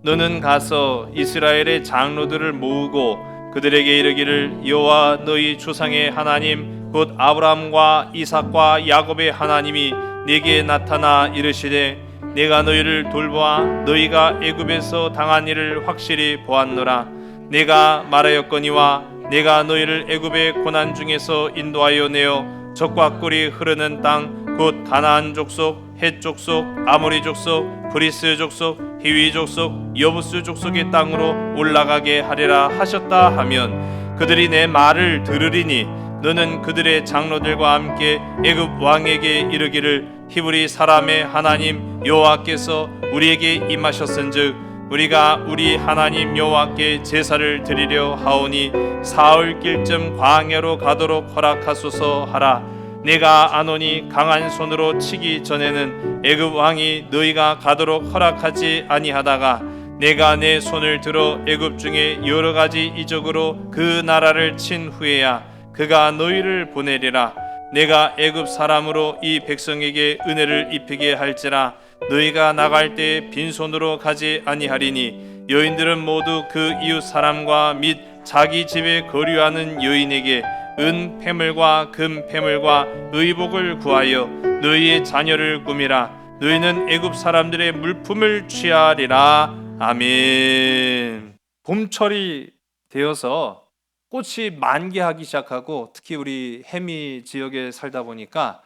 너는 가서 이스라엘의 장로들을 모으고 그들에게 이르기를 여호와 너희 조상의 하나님 곧 아브라함과 이삭과 야곱의 하나님이 네게 나타나 이르시되 내가 너희를 돌보아 너희가 애굽에서 당한 일을 확실히 보았노라. 내가 말하였거니와 내가 너희를 애굽의 고난 중에서 인도하여 내어 젖과 꿀이 흐르는 땅 곧 가나안 족속, 헷 족속, 아모리 족속, 브리스 족속, 히위 족속, 여부스 족속의 땅으로 올라가게 하리라 하셨다 하면 그들이 내 말을 들으리니 너는 그들의 장로들과 함께 애굽 왕에게 이르기를 히브리 사람의 하나님 여호와께서 우리에게 임하셨은즉 우리가 우리 하나님 여호와께 제사를 드리려 하오니 사흘 길쯤 광야로 가도록 허락하소서 하라. 내가 아노니 강한 손으로 치기 전에는 애굽 왕이 너희가 가도록 허락하지 아니하다가 내가 내 손을 들어 애굽 중에 여러 가지 이적으로 그 나라를 친 후에야 그가 너희를 보내리라. 내가 애굽 사람으로 이 백성에게 은혜를 입히게 할지라 너희가 나갈 때 빈손으로 가지 아니하리니 여인들은 모두 그 이웃 사람과 및 자기 집에 거류하는 여인에게 은 패물과 금 패물과 의복을 구하여 너희의 자녀를 꾸미라. 너희는 애굽 사람들의 물품을 취하리라. 아멘. 봄철이 되어서 꽃이 만개하기 시작하고 특히 우리 해미 지역에 살다 보니까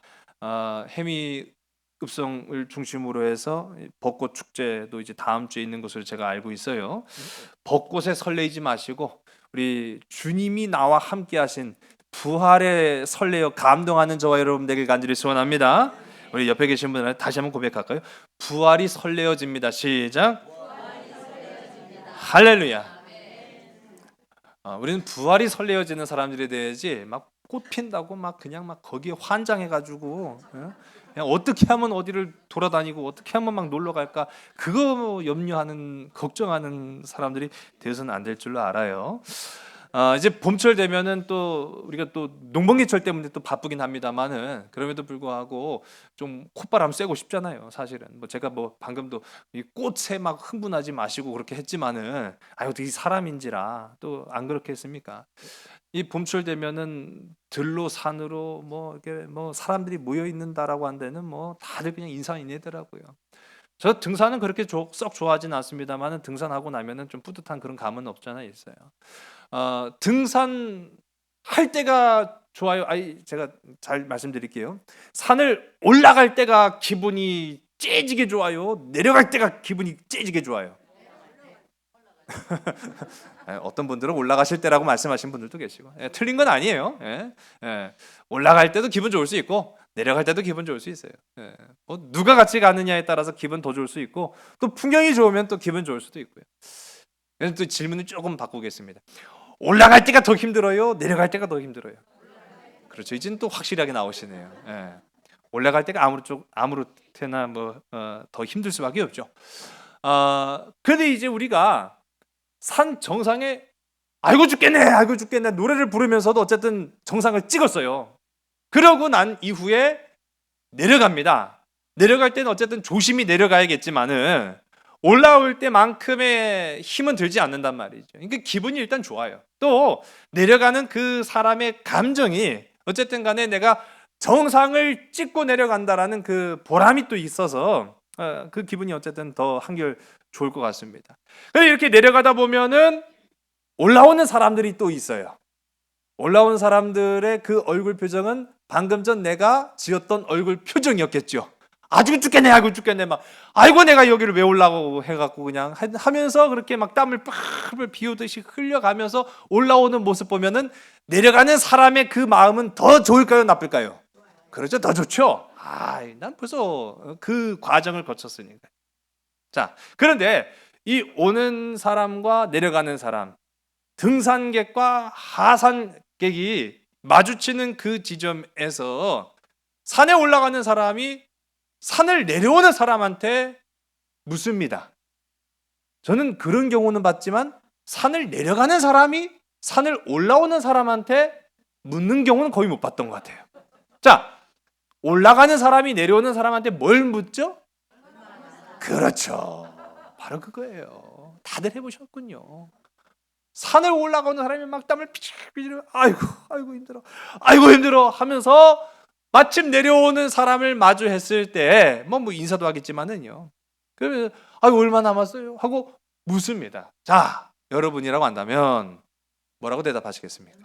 해미 읍성을 중심으로 해서 벚꽃 축제도 이제 다음 주에 있는 것으로 제가 알고 있어요. 벚꽃에 설레이지 마시고 우리 주님이 나와 함께 하신 부활에 설레어 감동하는 저와 여러분 되길 간절히 소원합니다. 우리 옆에 계신 분들 다시 한번 고백할까요? 부활이 설레어집니다. 시작. 할렐루야. 우리는 부활이 설레어지는 사람들이 돼야지 막 꽃 핀다고 막 그냥 막 거기에 환장해가지고 그냥 어떻게 하면 어디를 돌아다니고 어떻게 하면 막 놀러 갈까 그거 염려하는 걱정하는 사람들이 되어서는 안 될 줄로 알아요. 이제 봄철 되면은 또 우리가 또 농번기철 때문에 또 바쁘긴 합니다만은 그럼에도 불구하고 좀 콧바람 쐬고 싶잖아요. 사실은 뭐 제가 뭐 방금도 이 꽃에 막 흥분하지 마시고 그렇게 했지만은 어떻게 사람인지라 또 안 그렇게 했습니까? 이 봄철 되면은 들로 산으로 뭐 이렇게 뭐 사람들이 모여 있는다라고 한 데는 뭐 다들 그냥 인산인해더라고요. 저 등산은 그렇게 썩 좋아하진 않습니다만은 등산하고 나면은 좀 뿌듯한 그런 감은 없잖아 있어요. 등산 할 때가 좋아요. 제가 잘 말씀드릴게요. 산을 올라갈 때가 기분이 째지게 좋아요. 내려갈 때가 기분이 째지게 좋아요. 어떤 분들은 올라가실 때라고 말씀하신 분들도 계시고 틀린 건 아니에요. 올라갈 때도 기분 좋을 수 있고 내려갈 때도 기분 좋을 수 있어요. 뭐 누가 같이 가느냐에 따라서 기분 더 좋을 수 있고 또 풍경이 좋으면 또 기분 좋을 수도 있고요. 그래서 또 질문을 조금 바꾸겠습니다. 올라갈 때가 더 힘들어요? 내려갈 때가 더 힘들어요? 그렇죠. 이제는 또 확실하게 나오시네요. 올라갈 때가 아무렇게나 더 힘들 수밖에 없죠. 그런데 이제 우리가 산 정상에 알고 죽겠네 노래를 부르면서도 어쨌든 정상을 찍었어요. 그러고 난 이후에 내려갑니다. 내려갈 때는 어쨌든 조심히 내려가야겠지만은 올라올 때만큼의 힘은 들지 않는단 말이죠. 그러니까 기분이 일단 좋아요. 또 내려가는 그 사람의 감정이 어쨌든 간에 내가 정상을 찍고 내려간다라는 그 보람이 또 있어서 그 기분이 어쨌든 더 한결 좋을 것 같습니다. 그런데 이렇게 내려가다 보면은 올라오는 사람들이 또 있어요. 올라온 사람들의 그 얼굴 표정은 방금 전 내가 지었던 얼굴 표정이었겠죠. 아이고 죽겠네 막 아이고 내가 여기를 왜 올라가고 해갖고 그냥 하면서 그렇게 막 땀을 빡 비우듯이 흘려가면서 올라오는 모습 보면은 내려가는 사람의 그 마음은 더 좋을까요 나쁠까요? 그렇죠, 더 좋죠. 난 벌써 그 과정을 거쳤으니까. 자, 그런데 이 오는 사람과 내려가는 사람, 등산객과 하산객이 마주치는 그 지점에서 산에 올라가는 사람이 산을 내려오는 사람한테 묻습니다. 저는 그런 경우는 봤지만 산을 내려가는 사람이 산을 올라오는 사람한테 묻는 경우는 거의 못 봤던 것 같아요. 자, 올라가는 사람이 내려오는 사람한테 뭘 묻죠? 그렇죠. 바로 그거예요. 다들 해보셨군요. 산을 올라가는 사람이 막 땀을 삐질삐질, 아이고 힘들어 하면서 마침 내려오는 사람을 마주했을 때 뭐 인사도 하겠지만은요. 그러면 얼마 남았어요? 하고 묻습니다. 자, 여러분이라고 한다면 뭐라고 대답하시겠습니까?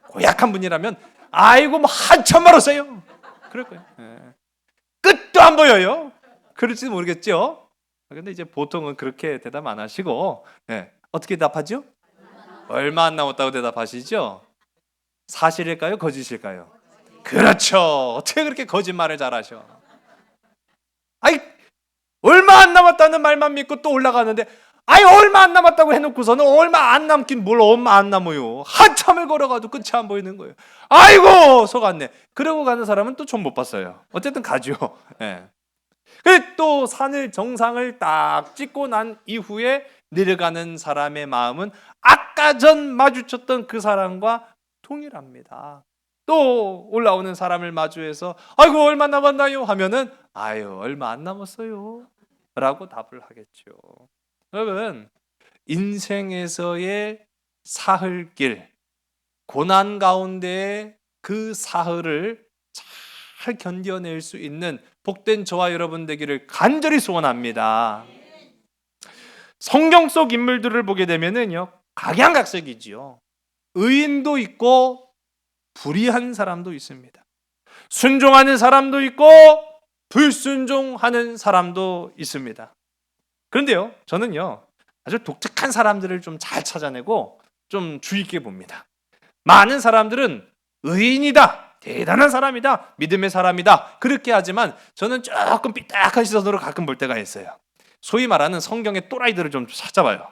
고약한 분이라면 뭐 한참 멀었어요. 그럴 거예요. 끝도 안 보여요. 그럴지도 모르겠죠. 근데 이제 보통은 그렇게 대답 안 하시고 어떻게 대답하죠? 얼마 안 남았다고 대답하시죠? 사실일까요? 거짓일까요? 그렇죠. 어떻게 그렇게 거짓말을 잘하셔? 얼마 안 남았다는 말만 믿고 또 올라가는데 얼마 안 남았다고 해놓고서는 얼마 안 남긴 뭘 얼마 안 남아요. 한참을 걸어가도 끝이 안 보이는 거예요. 아이고 속았네. 그러고 가는 사람은 또 좀 못 봤어요. 어쨌든 가죠. 근데 또 산을 정상을 딱 찍고 난 이후에 내려가는 사람의 마음은 아까 전 마주쳤던 그 사람과 동일합니다. 또 올라오는 사람을 마주해서 얼마 남았나요? 하면은 얼마 안 남았어요 라고 답을 하겠죠. 여러분, 인생에서의 사흘길, 고난 가운데 그 사흘을 잘 견뎌낼 수 있는 복된 저와 여러분 되기를 간절히 소원합니다. 성경 속 인물들을 보게 되면은요, 각양각색이지요. 의인도 있고 불의한 사람도 있습니다. 순종하는 사람도 있고 불순종하는 사람도 있습니다. 그런데요, 저는요 아주 독특한 사람들을 좀 잘 찾아내고 좀 주의 있게 봅니다. 많은 사람들은 의인이다, 대단한 사람이다, 믿음의 사람이다 그렇게 하지만 저는 조금 삐딱한 시선으로 가끔 볼 때가 있어요. 소위 말하는 성경의 또라이들을 좀 찾아봐요.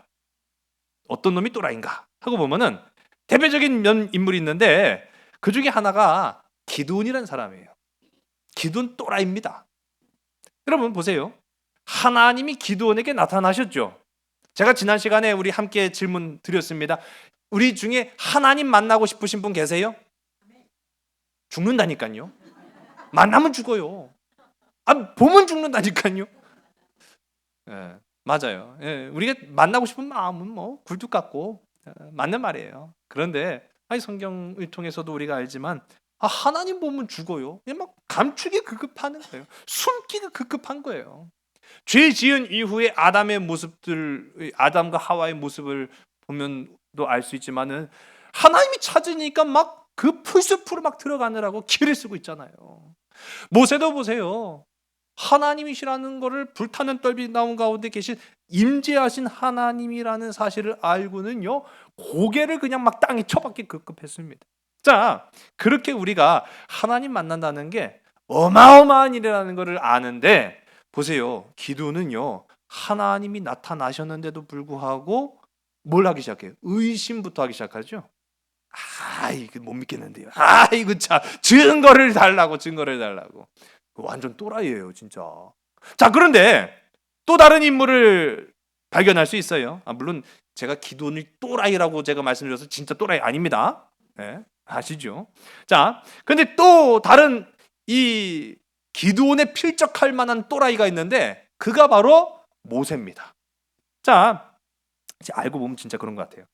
어떤 놈이 또라이인가 하고 보면은 대표적인 인물이 있는데 그 중에 하나가 기드온이라는 사람이에요. 기드온 또라이입니다. 여러분 보세요. 하나님이 기드온에게 나타나셨죠. 제가 지난 시간에 우리 함께 질문 드렸습니다. 우리 중에 하나님 만나고 싶으신 분 계세요? 죽는다니까요. 만나면 죽어요. 보면 죽는다니까요. 맞아요. 우리가 만나고 싶은 마음은 뭐 굴뚝 같고 맞는 말이에요. 그런데 성경을 통해서도 우리가 알지만 하나님 보면 죽어요. 막 감추기 급급하는 거예요. 숨기가 급급한 거예요. 죄 지은 이후에 아담의 모습들, 아담과 하와의 모습을 보면도 알 수 있지만은 하나님이 찾으니까 막 그 풀숲으로 막 들어가느라고 길을 쓰고 있잖아요. 모세도 보세요. 하나님이시라는 거를 불타는 떨비 나온 가운데 계신 임재하신 하나님이라는 사실을 알고는요, 고개를 그냥 막 땅에 쳐박기 급급했습니다. 자, 그렇게 우리가 하나님 만난다는 게 어마어마한 일이라는 것을 아는데 보세요. 기도는요, 하나님이 나타나셨는데도 불구하고 뭘 하기 시작해요? 의심부터 하기 시작하죠. 이거 못 믿겠는데요. 이거 참 증거를 달라고. 완전 또라이예요, 진짜. 자, 그런데 또 다른 인물을 발견할 수 있어요. 물론 제가 기도는 또라이라고 제가 말씀드려서 진짜 또라이 아닙니다. 아시죠? 자, 근데 또 다른 이 기드온에 필적할 만한 또라이가 있는데 그가 바로 모세입니다. 자, 이제 알고 보면 진짜 그런 것 같아요.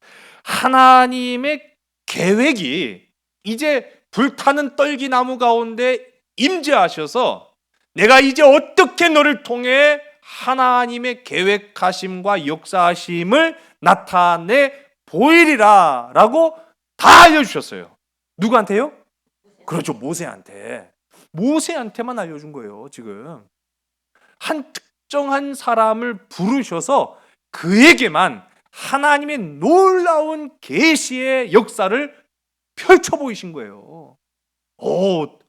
하나님의 계획이 이제 불타는 떨기나무 가운데 임재하셔서 내가 이제 어떻게 너를 통해 하나님의 계획하심과 역사하심을 나타내 보이리라 라고 다 알려주셨어요. 누구한테요? 그렇죠, 모세한테만 알려준 거예요. 지금 한 특정한 사람을 부르셔서 그에게만 하나님의 놀라운 계시의 역사를 펼쳐 보이신 거예요.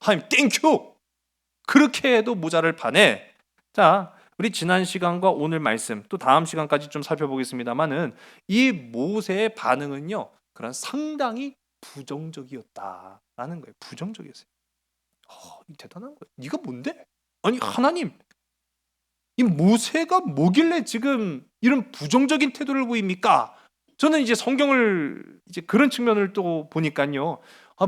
하나님 땡큐. 그렇게 해도 모자를 파네. 자, 우리 지난 시간과 오늘 말씀 또 다음 시간까지 좀 살펴보겠습니다만은 이 모세의 반응은요, 그런 상당히 부정적이었다라는 거예요. 부정적이었어요. 대단한 거예요. 네가 뭔데? 하나님, 이 모세가 뭐길래 지금 이런 부정적인 태도를 보입니까? 저는 이제 성경을 이제 그런 측면을 또 보니까요,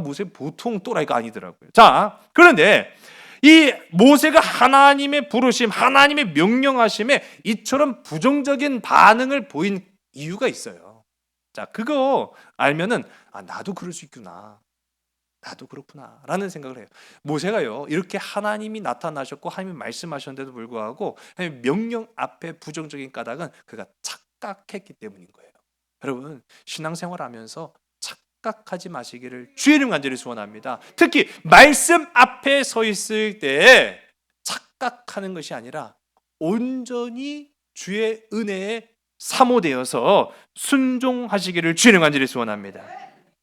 모세 보통 또라이가 아니더라고요. 자, 그런데 이 모세가 하나님의 부르심, 하나님의 명령하심에 이처럼 부정적인 반응을 보인 이유가 있어요. 자, 그거 알면은 나도 그럴 수 있구나. 나도 그렇구나 라는 생각을 해요. 모세가요, 이렇게 하나님이 나타나셨고 하나님이 말씀하셨는데도 불구하고 하나님의 명령 앞에 부정적인 까닭은 그가 착각했기 때문인 거예요. 여러분, 신앙생활 하면서 착각하지 마시기를 주의 이름 간절히 소원합니다. 특히 말씀 앞에 서 있을 때 착각하는 것이 아니라 온전히 주의 은혜에 사모되어서 순종하시기를 주의 이름 간절히 소원합니다.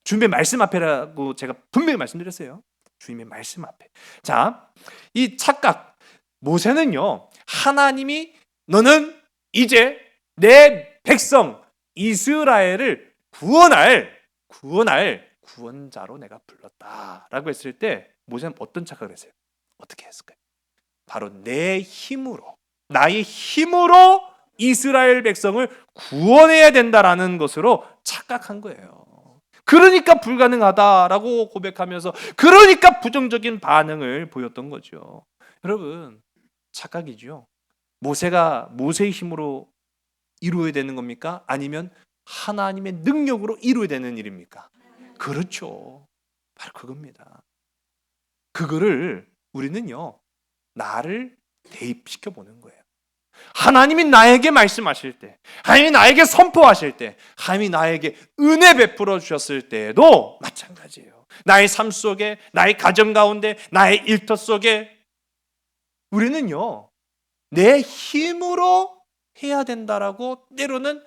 주님의 말씀 앞에라고 제가 분명히 말씀드렸어요. 주님의 말씀 앞에. 자, 이 착각. 모세는요, 하나님이 너는 이제 내 백성 이스라엘을 구원할 구원자로 내가 불렀다라고 했을 때 모세는 어떤 착각을 했어요? 어떻게 했을까요? 바로 내 힘으로, 나의 힘으로 이스라엘 백성을 구원해야 된다라는 것으로 착각한 거예요. 그러니까 불가능하다라고 고백하면서 그러니까 부정적인 반응을 보였던 거죠. 여러분, 착각이죠. 모세가 모세의 힘으로 이루어야 되는 겁니까? 아니면 하나님의 능력으로 이루어야 되는 일입니까? 그렇죠. 바로 그겁니다. 그거를 우리는요, 나를 대입시켜 보는 거예요. 하나님이 나에게 말씀하실 때, 하나님이 나에게 선포하실 때, 하나님이 나에게 은혜 베풀어 주셨을 때에도 마찬가지예요. 나의 삶 속에, 나의 가정 가운데, 나의 일터 속에 우리는요, 내 힘으로 해야 된다라고 때로는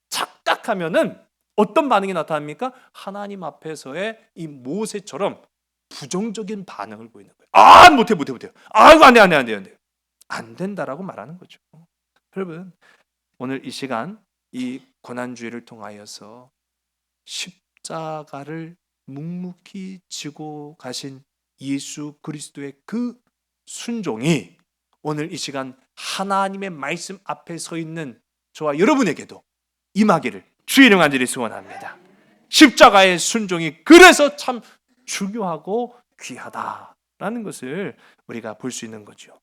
착각하면은 어떤 반응이 나타납니까? 하나님 앞에서의 이 모세처럼 부정적인 반응을 보이는 거예요. 못해. 이거 안 돼. 안 된다라고 말하는 거죠. 여러분, 오늘 이 시간 이 고난주의를 통하여서 십자가를 묵묵히 지고 가신 예수 그리스도의 그 순종이 오늘 이 시간 하나님의 말씀 앞에 서 있는 저와 여러분에게도 임하기를 주의 이름 간절히 소원합니다. 십자가의 순종이 그래서 참 중요하고 귀하다라는 것을 우리가 볼 수 있는 거죠.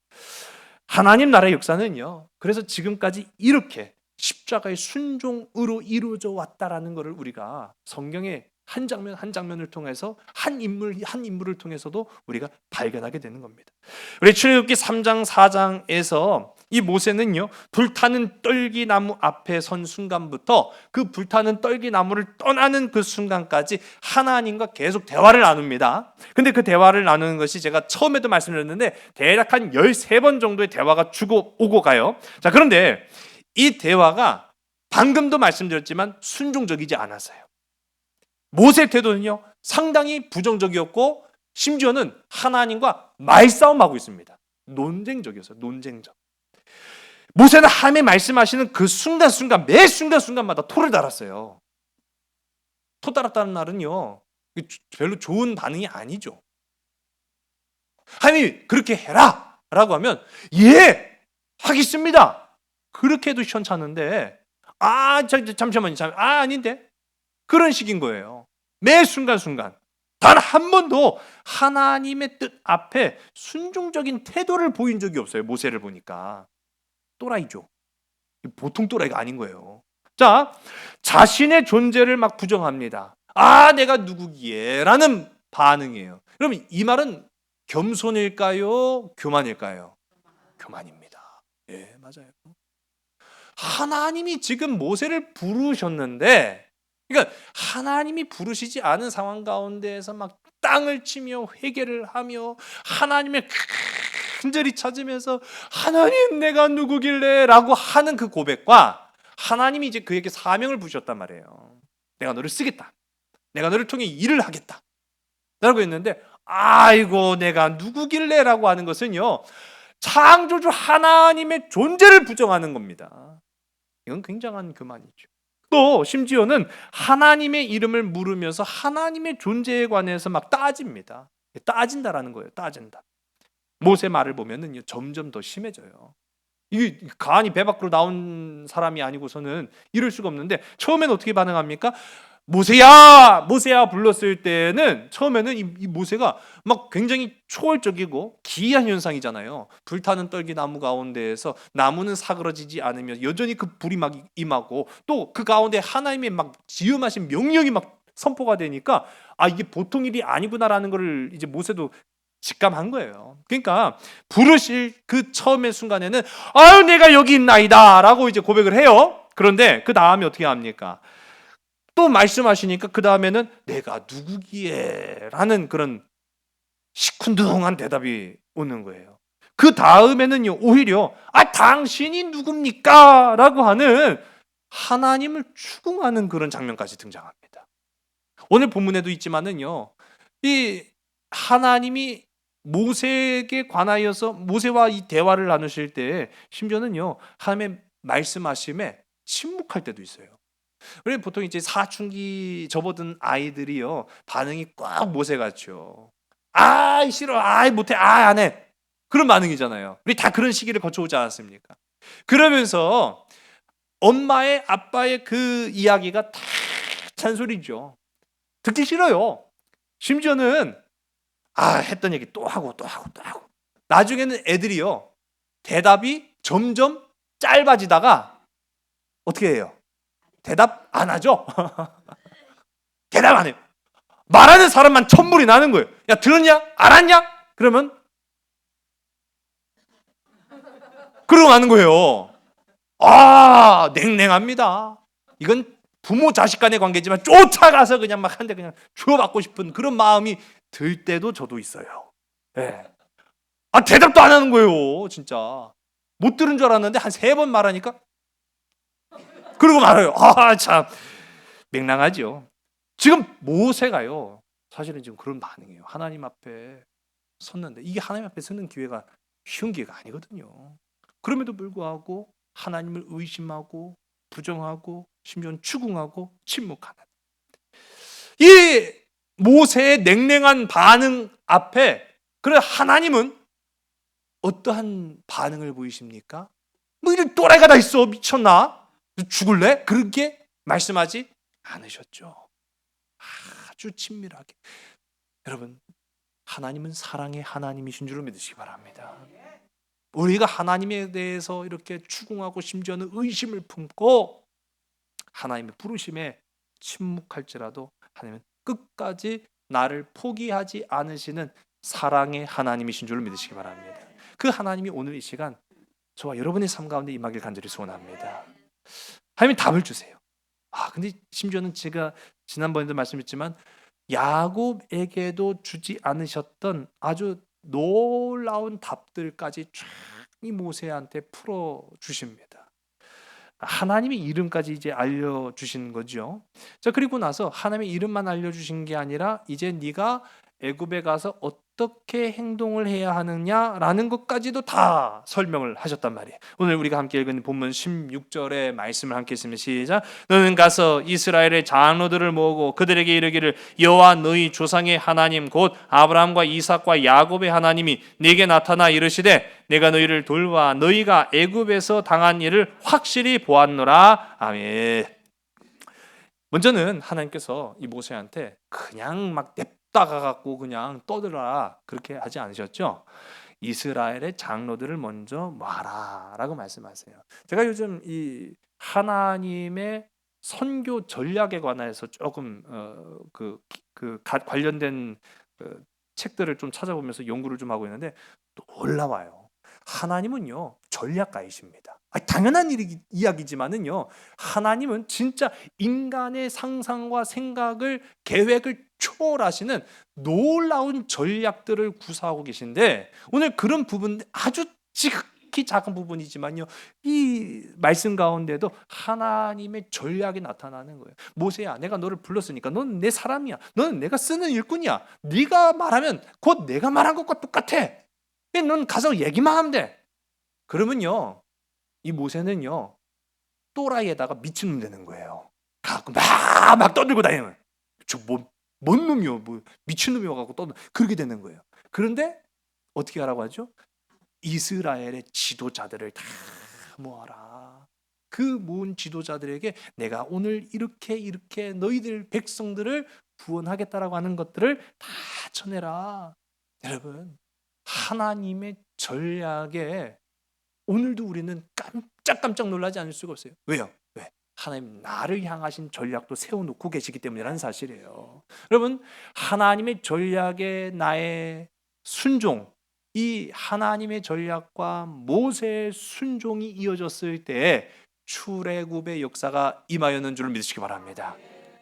하나님 나라의 역사는요, 그래서 지금까지 이렇게 십자가의 순종으로 이루어져 왔다라는 것을 우리가 성경의 한 장면 한 장면을 통해서 한 인물을 통해서도 우리가 발견하게 되는 겁니다. 우리 출애굽기 3장 4장에서 이 모세는요, 불타는 떨기나무 앞에 선 순간부터 그 불타는 떨기나무를 떠나는 그 순간까지 하나님과 계속 대화를 나눕니다. 근데 그 대화를 나누는 것이 제가 처음에도 말씀드렸는데 대략 한 13번 정도의 대화가 주고 오고 가요. 자, 그런데 이 대화가 방금도 말씀드렸지만 순종적이지 않았어요. 모세 태도는요, 상당히 부정적이었고 심지어는 하나님과 말싸움하고 있습니다. 논쟁적이었어요. 논쟁적. 모세는 하나님의 말씀하시는 그 순간순간, 매 순간순간마다 토를 달았어요. 토 달았다는 말은요, 별로 좋은 반응이 아니죠. 하나님이 그렇게 해라 라고 하면 예, 하겠습니다. 그렇게 해도 시원찮은데 잠시만요. 아닌데? 그런 식인 거예요. 매 순간순간 단 한 번도 하나님의 뜻 앞에 순종적인 태도를 보인 적이 없어요. 모세를 보니까. 또라이죠. 보통 또라이가 아닌 거예요. 자, 자신의 존재를 막 부정합니다. 내가 누구기에? 라는 반응이에요. 그럼 이 말은 겸손일까요? 교만일까요? 교만입니다. 예, 맞아요. 하나님이 지금 모세를 부르셨는데, 그러니까 하나님이 부르시지 않은 상황 가운데에서 막 땅을 치며 회개를 하며 하나님의 간절히 찾으면서 하나님 내가 누구길래 라고 하는 그 고백과 하나님이 이제 그에게 사명을 부셨단 말이에요. 내가 너를 쓰겠다. 내가 너를 통해 일을 하겠다. 라고 했는데 아이고 내가 누구길래 라고 하는 것은요, 창조주 하나님의 존재를 부정하는 겁니다. 이건 굉장한 교만이죠. 또 심지어는 하나님의 이름을 물으면서 하나님의 존재에 관해서 막 따집니다. 따진다라는 거예요. 따진다. 모세 말을 보면은 점점 더 심해져요. 이게 간이 배 밖으로 나온 사람이 아니고서는 이럴 수가 없는데 처음엔 어떻게 반응합니까? 모세야 모세야 불렀을 때는 처음에는 이 모세가 막 굉장히 초월적이고 기이한 현상이잖아요. 불타는 떨기나무 가운데에서 나무는 사그러지지 않으며 여전히 그 불이 막 임하고 또 그 가운데 하나님의 막 지음하신 명령이 막 선포가 되니까 아 이게 보통 일이 아니구나라는 것을 이제 모세도 직감한 거예요. 그러니까 부르실 그 처음의 순간에는 아유 내가 여기 있나이다라고 이제 고백을 해요. 그런데 그 다음에 어떻게 합니까? 또 말씀하시니까 그 다음에는 내가 누구기에라는 그런 시큰둥한 대답이 오는 거예요. 그 다음에는요 오히려 아 당신이 누굽니까?라고 하는 하나님을 추궁하는 그런 장면까지 등장합니다. 오늘 본문에도 있지만은요 이 하나님이 모세에게 관하여서 모세와 이 대화를 나누실 때 심지어는요 하나님의 말씀하심에 침묵할 때도 있어요. 그래 보통 이제 사춘기 접어든 아이들이요 반응이 꽉 모세 같죠. 아 싫어, 아 못해, 아 안 해. 그런 반응이잖아요. 우리 다 그런 시기를 거쳐오지 않았습니까? 그러면서 엄마의 아빠의 그 이야기가 다 잔소리죠. 듣기 싫어요. 심지어는 아 했던 얘기 또 하고 또 하고 또 하고. 나중에는 애들이요 대답이 점점 짧아지다가 어떻게 해요? 대답 안 하죠. 대답 안 해요. 말하는 사람만 천불이 나는 거예요. 야 들었냐? 알았냐? 그러면 그러고 마는 거예요. 아 냉랭합니다. 이건 부모 자식 간의 관계지만 쫓아가서 그냥 막 한 대 그냥 주워받고 싶은 그런 마음이 들 때도 저도 있어요. 예. 아 대답도 안 하는 거예요. 진짜 못 들은 줄 알았는데 한 3번 말하니까 그러고 말아요. 아 참 맹랑하죠. 지금 모세가요. 사실은 지금 그런 반응이에요. 하나님 앞에 섰는데 이게 하나님 앞에 서는 기회가 쉬운 기회가 아니거든요. 그럼에도 불구하고 하나님을 의심하고 부정하고 심지어는 추궁하고 침묵하는 이 모세의 냉랭한 반응 앞에 그래 하나님은 어떠한 반응을 보이십니까? 뭐 이런 또라이가 다 있어 미쳤나? 죽을래? 그렇게 말씀하지 않으셨죠. 아주 친밀하게. 여러분 하나님은 사랑의 하나님이신 줄로 믿으시기 바랍니다. 우리가 하나님에 대해서 이렇게 추궁하고 심지어는 의심을 품고 하나님의 부르심에 침묵할지라도 하나님은 끝까지 나를 포기하지 않으시는 사랑의 하나님이신 줄로 믿으시기 바랍니다. 그 하나님이 오늘 이 시간 저와 여러분의 삶 가운데 임하길 간절히 소원합니다. 하나님 답을 주세요. 아 근데 심지어는 제가 지난번에도 말씀했지만 야곱에게도 주지 않으셨던 아주 놀라운 답들까지 쫙 이 모세한테 풀어 주십니다. 하나님의 이름까지 이제 알려 주신 거죠. 자, 그리고 나서 하나님의 이름만 알려 주신 게 아니라 이제 네가 애굽에 가서 어떻게 행동을 해야 하느냐라는 것까지도 다 설명을 하셨단 말이에요. 오늘 우리가 함께 읽은 본문 16절의 말씀을 함께 읽으면 시작. 너는 가서 이스라엘의 장로들을 모으고 그들에게 이르기를 여호와 너희 조상의 하나님 곧 아브라함과 이삭과 야곱의 하나님이 네게 나타나 이르시되 내가 너희를 돌봐 너희가 애굽에서 당한 일을 확실히 보았노라. 아멘. 먼저는 하나님께서 이 모세한테 그냥 막 냅다가 갖고 그냥 떠들어라 그렇게 하지 않으셨죠. 이스라엘의 장로들을 먼저 모아라라고 말씀하세요. 제가 요즘 이 하나님의 선교 전략에 관해서 조금 관련된 책들을 좀 찾아보면서 연구를 좀 하고 있는데 놀라워요. 하나님은요 전략가이십니다. 당연한 이야기지만은요 하나님은 진짜 인간의 상상과 생각을 계획을 초월하시는 놀라운 전략들을 구사하고 계신데 오늘 그런 부분 아주 지극히 작은 부분이지만요 이 말씀 가운데도 하나님의 전략이 나타나는 거예요. 모세야 내가 너를 불렀으니까 너는 내 사람이야. 너는 내가 쓰는 일꾼이야. 네가 말하면 곧 내가 말한 것과 똑같아. 넌 가서 얘기만 하면 돼. 그러면요 이 모세는요 또라이에다가 미친놈 되는 거예요. 갖고 막 떠들고 다니는 저뭔 놈이요 뭐 미친놈이어 갖고 떠들 그렇게 되는 거예요. 그런데 어떻게 하라고 하죠? 이스라엘의 지도자들을 다 모아라. 그 모은 지도자들에게 내가 오늘 이렇게 너희들 백성들을 구원하겠다라고 하는 것들을 다 전해라. 여러분, 하나님의 전략에 오늘도 우리는 깜짝 놀라지 않을 수가 없어요. 왜요? 왜? 하나님 나를 향하신 전략도 세워놓고 계시기 때문이라는 사실이에요. 여러분, 하나님의 전략에 나의 순종, 이 하나님의 전략과 모세의 순종이 이어졌을 때 출애굽의 역사가 임하였는 줄을 믿으시기 바랍니다.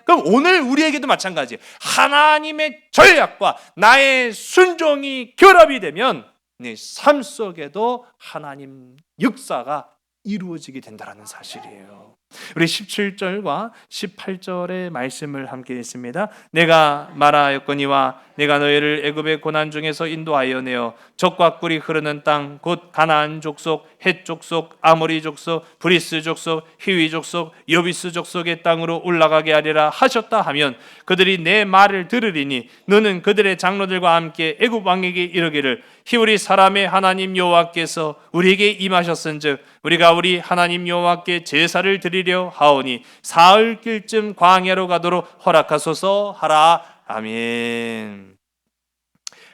그럼 오늘 우리에게도 마찬가지예요. 하나님의 전략과 나의 순종이 결합이 되면 내 삶 속에도 하나님 역사가 이루어지게 된다는 사실이에요. 우리 17절과 18절의 말씀을 함께 읽습니다. 내가 말하였거니와 내가 너희를 애굽의 고난 중에서 인도하여 내어 젖과 꿀이 흐르는 땅 곧 가나안 족속, 헷 족속, 아모리 족속, 브리스 족속, 히위 족속, 여비스 족속의 땅으로 올라가게 하리라 하셨다 하면 그들이 내 말을 들으리니 너는 그들의 장로들과 함께 애굽 왕에게 이르기를 히브리 사람의 하나님 여호와께서 우리에게 임하셨은즉 우리가 우리 하나님 여호와께 제사를 드리려 하오니 사흘길쯤 광야로 가도록 허락하소서 하라. 아멘.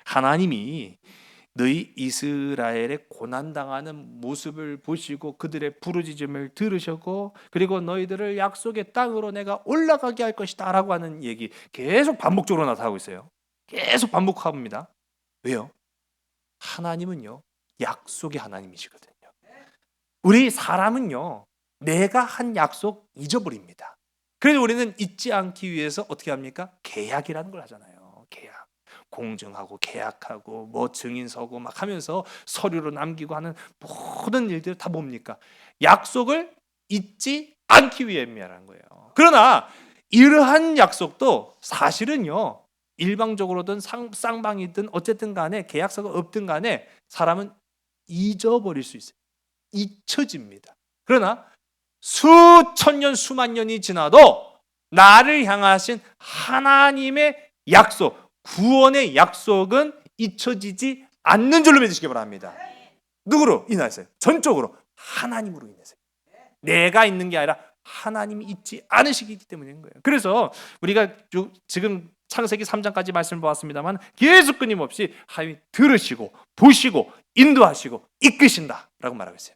하나님이 너희 이스라엘의 고난당하는 모습을 보시고 그들의 부르짖음을 들으셨고 그리고 너희들을 약속의 땅으로 내가 올라가게 할 것이다 라고 하는 얘기 계속 반복적으로 나타나고 있어요. 계속 반복합니다. 왜요? 하나님은요 약속의 하나님이시거든요. 우리 사람은요 내가 한 약속 잊어버립니다. 그래서 우리는 잊지 않기 위해서 어떻게 합니까? 계약이라는 걸 하잖아요. 계약. 공증하고 계약하고 뭐 증인 서고 막 하면서 서류로 남기고 하는 모든 일들 다 뭡니까? 약속을 잊지 않기 위함이라는 거예요. 그러나 이러한 약속도 사실은요 일방적으로든 쌍방이든 어쨌든 간에 계약서가 없든 간에 사람은 잊어버릴 수 있어요. 잊혀집니다. 그러나 수천 년 수만 년이 지나도 나를 향하신 하나님의 약속, 구원의 약속은 잊혀지지 않는 줄로 믿으시기 바랍니다. 누구로 인하여서요? 전적으로 하나님으로 인해서. 내가 있는 게 아니라 하나님이 잊지 않으시기 때문인 거예요. 그래서 우리가 지금 창세기 3장까지 말씀을 보았습니다만 계속 끊임없이 하나님이 들으시고 보시고 인도하시고 이끄신다라고 말하고 있어요.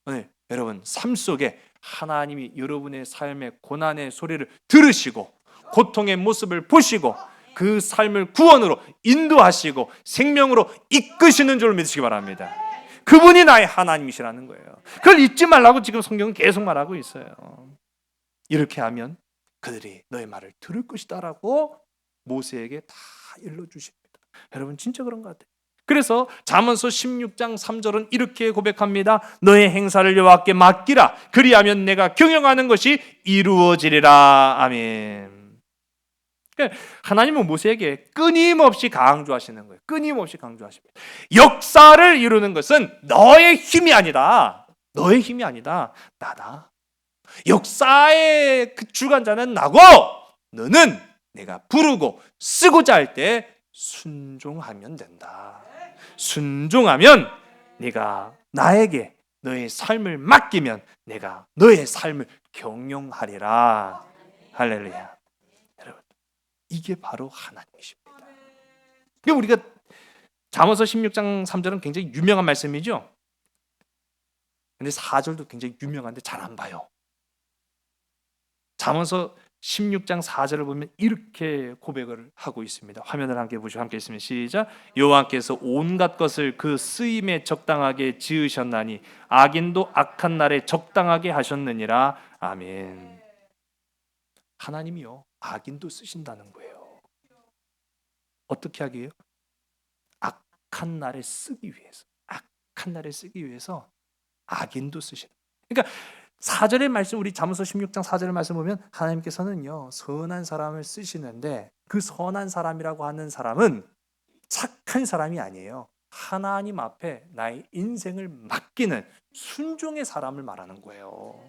오늘 여러분 삶 속에 하나님이 여러분의 삶의 고난의 소리를 들으시고 고통의 모습을 보시고 그 삶을 구원으로 인도하시고 생명으로 이끄시는 줄 믿으시기 바랍니다. 그분이 나의 하나님이시라는 거예요. 그걸 잊지 말라고 지금 성경은 계속 말하고 있어요. 이렇게 하면 그들이 너의 말을 들을 것이다 라고 모세에게 다 일러주십니다. 여러분 진짜 그런 것 같아요. 그래서 잠언서 16장 3절은 이렇게 고백합니다. 너의 행사를 여호와께 맡기라. 그리하면 내가 경영하는 것이 이루어지리라. 아멘. 하나님은 모세에게 끊임없이 강조하시는 거예요. 끊임없이 강조하십니다. 역사를 이루는 것은 너의 힘이 아니다. 너의 힘이 아니다. 나다. 역사의 그 주관자는 나고 너는 내가 부르고 쓰고자 할 때 순종하면 된다. 순종하면 네가 나에게 너의 삶을 맡기면 내가 너의 삶을 경영하리라. 할렐루야. 여러분 이게 바로 하나님이십니다. 우리가 잠언서 16장 3절은 굉장히 유명한 말씀이죠. 근데 4절도 굉장히 유명한데 잘 안 봐요. 잠언서 16장 4절을 보면 이렇게 고백을 하고 있습니다. 화면을 함께 보시고 함께 있으면 시작. 여호와께서 온갖 것을 그 쓰임에 적당하게 지으셨나니 악인도 악한 날에 적당하게 하셨느니라. 아멘. 하나님이요 악인도 쓰신다는 거예요. 어떻게 하게요? 악한 날에 쓰기 위해서. 악한 날에 쓰기 위해서 악인도 쓰시는. 그러니까 4절의 말씀, 우리 잠언서 16장 4절의 말씀 보면 하나님께서는요 선한 사람을 쓰시는데 그 선한 사람이라고 하는 사람은 착한 사람이 아니에요. 하나님 앞에 나의 인생을 맡기는 순종의 사람을 말하는 거예요.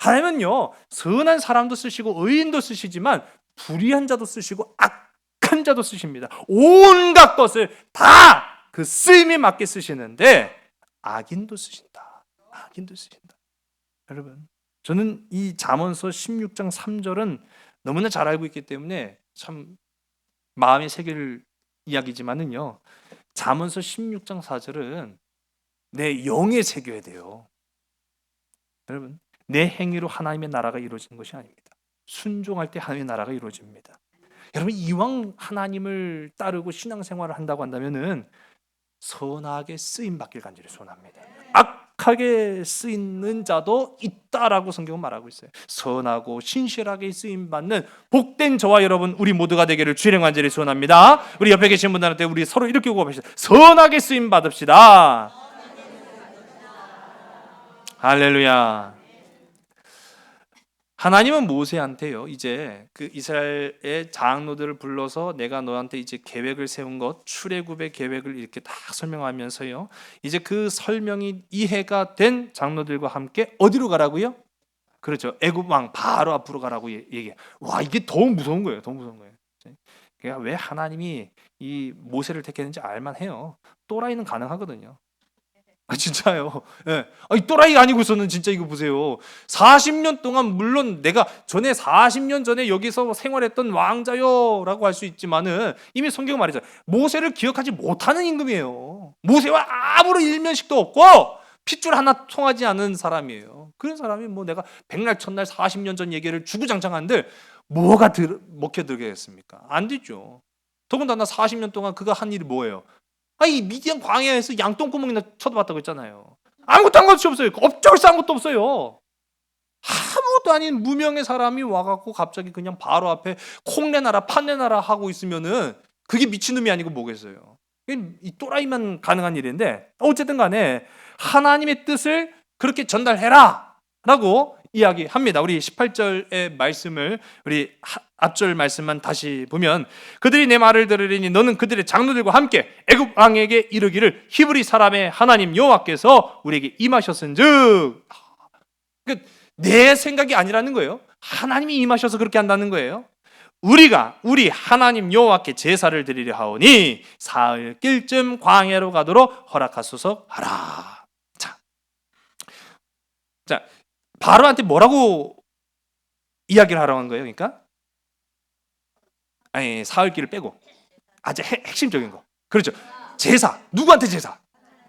하나님은요 선한 사람도 쓰시고 의인도 쓰시지만 불의한 자도 쓰시고 악한 자도 쓰십니다. 온갖 것을 다 그 쓰임에 맞게 쓰시는데 악인도 쓰신다. 악인도 쓰신다. 여러분, 저는 이 잠언서 16장 3절은 너무나 잘 알고 있기 때문에 참 마음에 새길 이야기지만은요, 잠언서 16장 4절은 내 영에 새겨야 돼요. 여러분, 내 행위로 하나님의 나라가 이루어지는 것이 아닙니다. 순종할 때 하나님의 나라가 이루어집니다. 여러분, 이왕 하나님을 따르고 신앙생활을 한다고 한다면은 선하게 쓰임 받길 간절히 소원합니다. 악하게 쓰이는 자도 있다라고 성경은 말하고 있어요. 선하고 신실하게 쓰임 받는 복된 저와 여러분 우리 모두가 되기를 주의 간절히 소원합니다. 우리 옆에 계신 분들한테 우리 서로 이렇게 고백합시다. 선하게 쓰임 받읍시다. 할렐루야. 하나님은 모세한테요, 이제 그 이스라엘의 장로들을 불러서 내가 너한테 이제 계획을 세운 것, 출애굽의 계획을 이렇게 다 설명하면서요, 이제 그 설명이 이해가 된 장로들과 함께 어디로 가라고요? 그렇죠, 애굽 왕 바로 앞으로 가라고 얘기해. 와, 이게 더 무서운 거예요, 더 무서운 거예요. 그러니까 왜 하나님이 이 모세를 택했는지 알만해요. 또라이는 가능하거든요. 진짜요. 예. 이 또라이가 아니고서는 진짜 이거 보세요. 40년 동안 물론 내가 전에 40년 전에 여기서 생활했던 왕자요라고 할 수 있지만은 이미 성경 말이죠. 모세를 기억하지 못하는 임금이에요. 모세와 아무런 일면식도 없고 핏줄 하나 통하지 않은 사람이에요. 그런 사람이 뭐 내가 백날 첫날 40년 전 얘기를 주구장창한들 뭐가 먹혀들겠습니까? 안 되죠. 더군다나 40년 동안 그가 한 일이 뭐예요? 이 미디안 광야에서 양똥구멍이나 쳐다봤다고 했잖아요. 아무것도 한 것이 없어요. 업적을 한 것도 없어요. 아무것도 아닌 무명의 사람이 와갖고 갑자기 그냥 바로 앞에 콩내나라 판내나라 하고 있으면은 그게 미친놈이 아니고 뭐겠어요. 이 또라이만 가능한 일인데 어쨌든 간에 하나님의 뜻을 그렇게 전달해라 라고 이야기합니다. 우리 18절의 말씀을 우리 앞절 말씀만 다시 보면 그들이 내 말을 들으리니 너는 그들의 장로들과 함께 애굽 왕에게 이르기를 히브리 사람의 하나님 여호와께서 우리에게 임하셨은즉, 내 생각이 아니라는 거예요. 하나님이 임하셔서 그렇게 한다는 거예요. 우리 하나님 여호와께 제사를 드리려 하오니 사흘 길쯤 광야로 가도록 허락하소서 하라. 자, 바로한테 뭐라고 이야기를 하라고 한 거예요? 그러니까 아니, 사흘 길을 빼고 아주 핵심적인 거. 그렇죠. 제사. 누구한테 제사?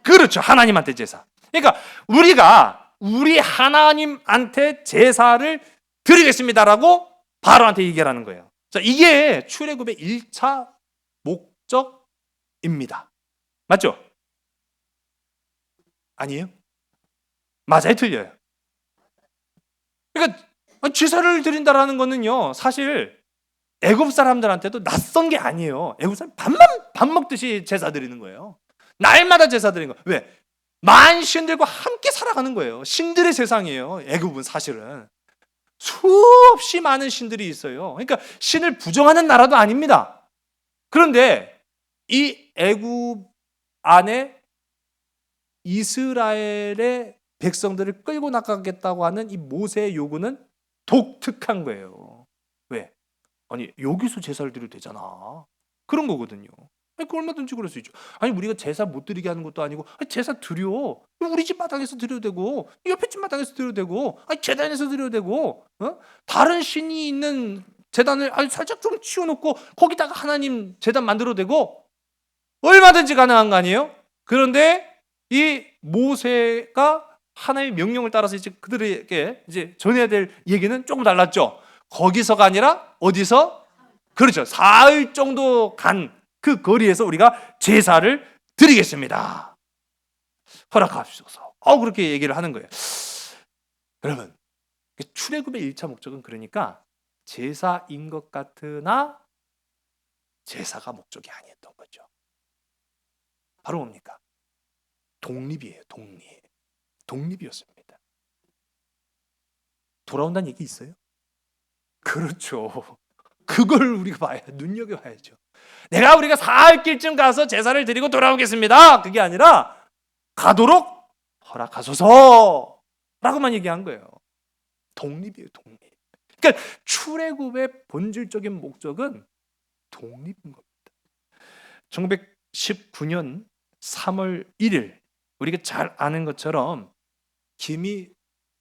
그렇죠. 하나님한테 제사. 그러니까 우리가 우리 하나님한테 제사를 드리겠습니다라고 바로한테 얘기하는 거예요. 자, 이게 출애굽의 1차 목적입니다. 맞죠? 아니에요? 맞아요, 틀려요? 그러니까 제사를 드린다라는 거는요, 사실 애굽 사람들한테도 낯선 게 아니에요. 애굽 사람 밥 먹듯이 제사 드리는 거예요. 날마다 제사 드리는 거. 왜? 만신들과 함께 살아가는 거예요. 신들의 세상이에요. 애굽은 사실은 수없이 많은 신들이 있어요. 그러니까 신을 부정하는 나라도 아닙니다. 그런데 이 애굽 안에 이스라엘의 백성들을 끌고 나가겠다고 하는 이 모세의 요구는 독특한 거예요. 왜? 아니, 여기서 제사를 드려도 되잖아. 그런 거거든요. 그 얼마든지 그럴 수 있죠. 아니, 우리가 제사 못 드리게 하는 것도 아니고, 제사 드려. 우리 집 마당에서 드려도 되고, 옆에 집 마당에서 드려도 되고, 제단에서 드려도 되고, 다른 신이 있는 제단을 살짝 좀 치워놓고 거기다가 하나님 제단 만들어도 되고, 얼마든지 가능한 거 아니에요? 그런데 이 모세가 하나님의 명령을 따라서 이제 그들에게 이제 전해야 될 얘기는 조금 달랐죠. 거기서가 아니라 어디서? 그렇죠. 사흘 정도 간 그 거리에서 우리가 제사를 드리겠습니다. 허락하옵소서. 그렇게 얘기를 하는 거예요. 여러분, 출애굽의 1차 목적은 그러니까 제사인 것 같으나 제사가 목적이 아니었던 거죠. 바로 뭡니까? 독립이에요. 독립이었습니다. 돌아온다는 얘기 있어요? 그렇죠. 그걸 우리가 눈여겨봐야죠. 우리가 사흘 길쯤 가서 제사를 드리고 돌아오겠습니다. 그게 아니라 가도록 허락하소서 라고만 얘기한 거예요. 독립이에요. 독립. 그러니까 출애굽의 본질적인 목적은 독립인 겁니다. 1919년 3월 1일 우리가 잘 아는 것처럼 김이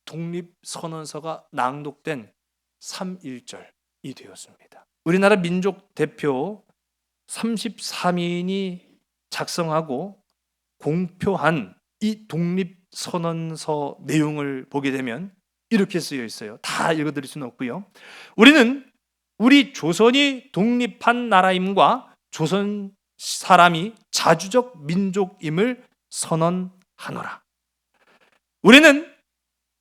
독립선언서가 낭독된 3.1절이 되었습니다. 우리나라 민족 대표 33인이 작성하고 공표한 이 독립선언서 내용을 보게 되면 이렇게 쓰여 있어요. 다 읽어드릴 수는 없고요. 우리는 우리 조선이 독립한 나라임과 조선 사람이 자주적 민족임을 선언하노라. 우리는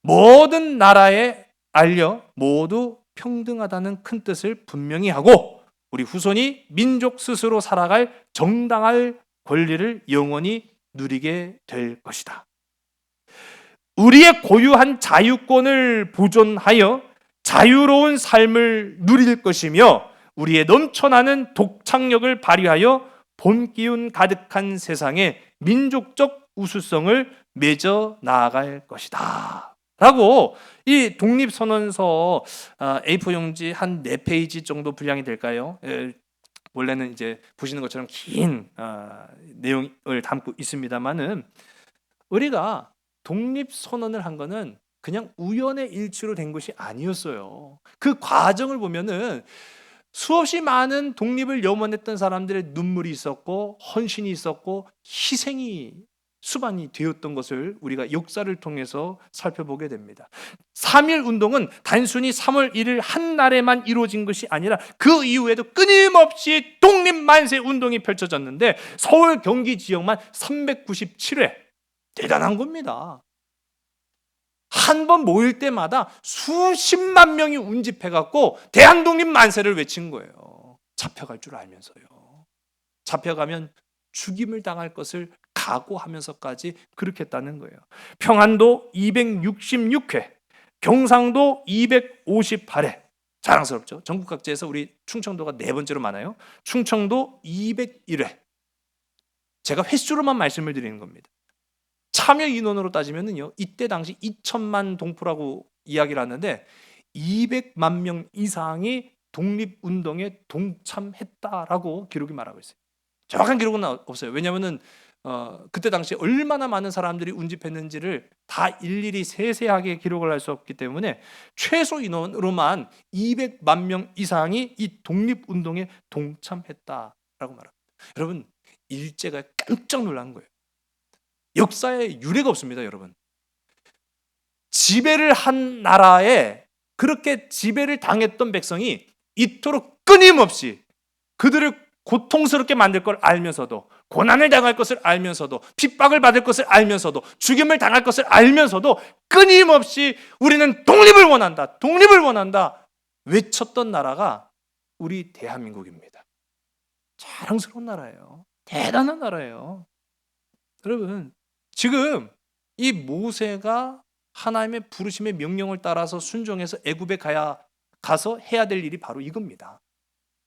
모든 나라에 알려 모두 평등하다는 큰 뜻을 분명히 하고 우리 후손이 민족 스스로 살아갈 정당할 권리를 영원히 누리게 될 것이다. 우리의 고유한 자유권을 보존하여 자유로운 삶을 누릴 것이며 우리의 넘쳐나는 독창력을 발휘하여 봄 기운 가득한 세상에 민족적 우수성을 맺어 나아갈 것이다 라고 이 독립선언서 A4 용지 한 4페이지 정도 분량이 될까요? 원래는 이제 보시는 것처럼 긴 내용을 담고 있습니다만은 우리가 독립선언을 한 거는 그냥 우연의 일치로 된 것이 아니었어요. 그 과정을 보면은 수없이 많은 독립을 염원했던 사람들의 눈물이 있었고 헌신이 있었고 희생이 수반이 되었던 것을 우리가 역사를 통해서 살펴보게 됩니다. 3.1 운동은 단순히 3월 1일 한 날에만 이루어진 것이 아니라 그 이후에도 끊임없이 독립만세 운동이 펼쳐졌는데 서울 경기 지역만 397회 대단한 겁니다. 한 번 모일 때마다 수십만 명이 운집해갖고 대한독립 만세를 외친 거예요. 잡혀갈 줄 알면서요. 잡혀가면 죽임을 당할 것을 각오하면서까지 그렇게 했다는 거예요. 평안도 266회, 경상도 258회. 자랑스럽죠. 전국 각지에서 우리 충청도가 4번째로 많아요. 충청도 201회. 제가 횟수로만 말씀을 드리는 겁니다. 참여 인원으로 따지면요, 이때 당시 2천만 동포라고 이야기를 하는데 200만 명 이상이 독립운동에 동참했다라고 기록이 말하고 있어요. 정확한 기록은 없어요. 왜냐하면은 그때 당시 얼마나 많은 사람들이 운집했는지를 다 일일이 세세하게 기록을 할 수 없기 때문에 최소 인원으로만 200만 명 이상이 이 독립운동에 동참했다라고 말합니다. 여러분, 일제가 깜짝 놀란 거예요. 역사에 유례가 없습니다, 여러분. 지배를 한 나라에 그렇게 지배를 당했던 백성이 이토록 끊임없이 그들을 고통스럽게 만들 걸 알면서도 고난을 당할 것을 알면서도 핍박을 받을 것을 알면서도 죽임을 당할 것을 알면서도 끊임없이 우리는 독립을 원한다, 독립을 원한다 외쳤던 나라가 우리 대한민국입니다. 자랑스러운 나라예요. 대단한 나라예요. 여러분, 지금 이 모세가 하나님의 부르심의 명령을 따라서 순종해서 애굽에 가서 해야 될 일이 바로 이겁니다.